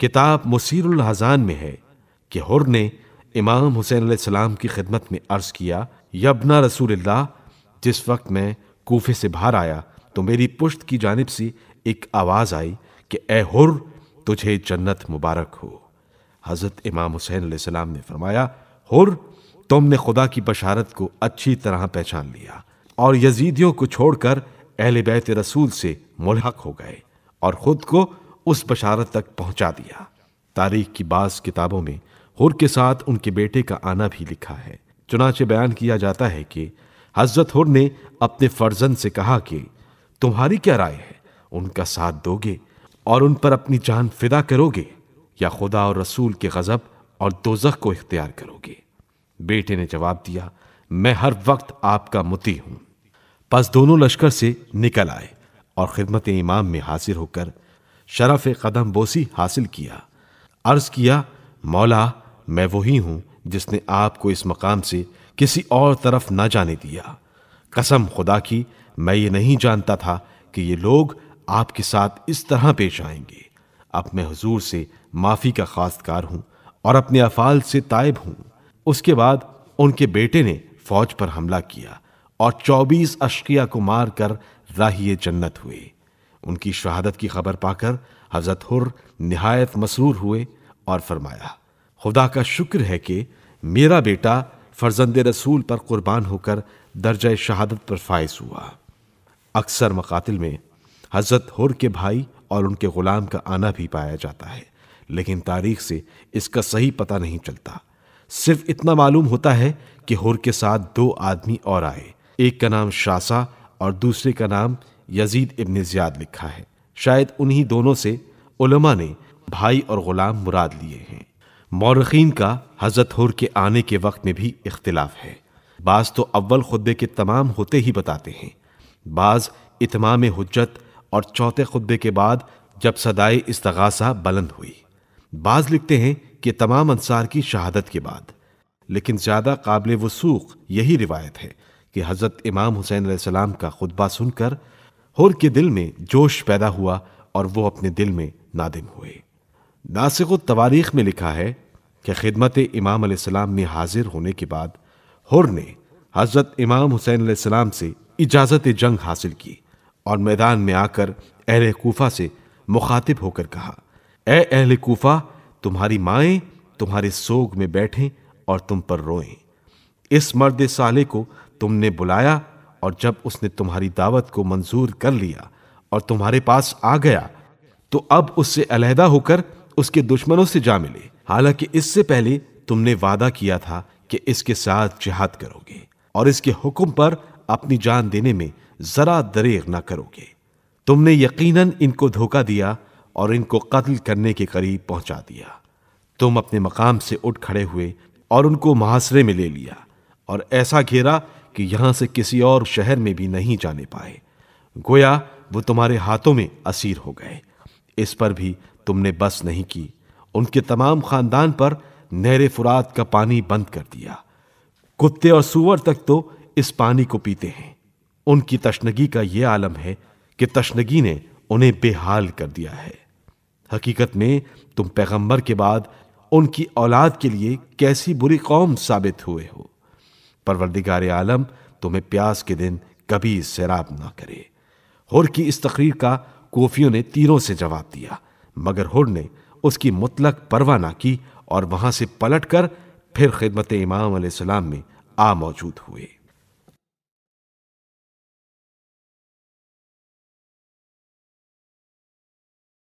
کتاب مسیر الحزان میں ہے کہ حر نے امام حسین علیہ السلام کی خدمت میں عرض کیا، یا ابن رسول اللہ، جس وقت میں کوفے سے باہر آیا تو میری پشت کی جانب سے ایک آواز آئی کہ اے حر، تجھے جنت مبارک ہو۔ حضرت امام حسین علیہ السلام نے فرمایا، حر، تم نے خدا کی بشارت کو اچھی طرح پہچان لیا اور یزیدیوں کو چھوڑ کر اہل بیت رسول سے ملحق ہو گئے اور خود کو اس بشارت تک پہنچا دیا۔ تاریخ کی بعض کتابوں میں حر کے ساتھ ان کے بیٹے کا آنا بھی لکھا ہے۔ چنانچہ بیان کیا جاتا ہے کہ حضرت حر نے اپنے فرزند سے کہا کہ تمہاری کیا رائے ہے، ان کا ساتھ دو گے اور ان پر اپنی جان فدا کرو گے، یا خدا اور رسول کے غضب اور دوزخ کو اختیار کرو گے؟ بیٹے نے جواب دیا، میں ہر وقت آپ کا مطیع ہوں۔ پس دونوں لشکر سے نکل آئے اور خدمت امام میں حاضر ہو کر شرف قدم بوسی حاصل کیا۔ عرض کیا، مولا، میں وہی ہوں جس نے آپ کو اس مقام سے کسی اور طرف نہ جانے دیا۔ قسم خدا کی، میں یہ نہیں جانتا تھا کہ یہ لوگ آپ کے ساتھ اس طرح پیش آئیں گے۔ اب میں حضور سے معافی کا خواستگار ہوں اور اپنے افعال سے تائب ہوں۔ اس کے بعد ان کے بیٹے نے فوج پر حملہ کیا اور 24 اشقیاء کو مار کر راہی جنت ہوئے۔ ان کی شہادت کی خبر پا کر حضرت حر نہایت مسرور ہوئے اور فرمایا، خدا کا شکر ہے کہ میرا بیٹا فرزند رسول پر قربان ہو کر درجہ شہادت پر فائز ہوا۔ اکثر مقاتل میں حضرت حر کے بھائی اور ان کے غلام کا آنا بھی پایا جاتا ہے، لیکن تاریخ سے اس کا صحیح پتہ نہیں چلتا۔ صرف اتنا معلوم ہوتا ہے کہ حر کے ساتھ 2 آدمی اور آئے، ایک کا نام شاسا اور دوسرے کا نام یزید ابن زیاد لکھا ہے۔ شاید انہی دونوں سے علماء نے بھائی اور غلام مراد لیے ہیں۔ مورخین کا حضرت حر کے آنے کے وقت میں بھی اختلاف ہے۔ بعض تو اول خطبے کے تمام ہوتے ہی بتاتے ہیں، بعض اتمام حجت اور چوتھے خطبے کے بعد جب صدائے استغاثہ بلند ہوئی، بعض لکھتے ہیں کہ تمام انصار کی شہادت کے بعد، لیکن زیادہ قابل وثوق یہی روایت ہے کہ حضرت امام حسین علیہ السلام کا خطبہ سن کر حر کے دل میں جوش پیدا ہوا اور وہ اپنے دل میں نادم ہوئے۔ ناسخ التواریخ میں لکھا ہے کہ خدمت امام علیہ السلام میں حاضر ہونے کے بعد حر نے حضرت امام حسین علیہ السلام سے اجازت جنگ حاصل کی اور میدان میں آ کر اہل کوفہ سے مخاطب ہو کر کہا، اے اہل کوفہ، تمہاری مائیں تمہارے سوگ میں بیٹھیں اور تم پر روئیں۔ اس مرد صالح کو تم نے بلایا اور جب اس نے تمہاری دعوت کو منظور کر لیا اور تمہارے پاس آ گیا تو اب اس سے علیحدہ ہو کر اس کے دشمنوں سے جا ملے، حالانکہ اس سے پہلے تم نے وعدہ کیا تھا کہ اس کے ساتھ جہاد کرو گے اور اس کے حکم پر اپنی جان دینے میں ذرا دریغ نہ کرو گے۔ تم نے یقیناً ان کو دھوکہ دیا اور ان کو قتل کرنے کے قریب پہنچا دیا۔ تم اپنے مقام سے اٹھ کھڑے ہوئے اور ان کو محاصرے میں لے لیا اور ایسا گھیرا کہ یہاں سے کسی اور شہر میں بھی نہیں جانے پائے، گویا وہ تمہارے ہاتھوں میں اسیر ہو گئے۔ اس پر بھی تم نے بس نہیں کی، ان کے تمام خاندان پر نہر فرات کا پانی بند کر دیا۔ کتے اور سور تک تو اس پانی کو پیتے ہیں۔ ان کی تشنگی کا یہ عالم ہے کہ تشنگی نے انہیں بے حال کر دیا ہے۔ حقیقت میں تم پیغمبر کے بعد ان کی اولاد کے لیے کیسی بری قوم ثابت ہوئے ہو۔ پروردگار عالم تمہیں پیاس کے دن کبھی سیراب نہ کرے۔ حر کی اس تقریر کا کوفیوں نے تیروں سے جواب دیا، مگر حر نے اس کی مطلق پرواہ نہ کی اور وہاں سے پلٹ کر پھر خدمت امام علیہ السلام میں آ موجود ہوئے۔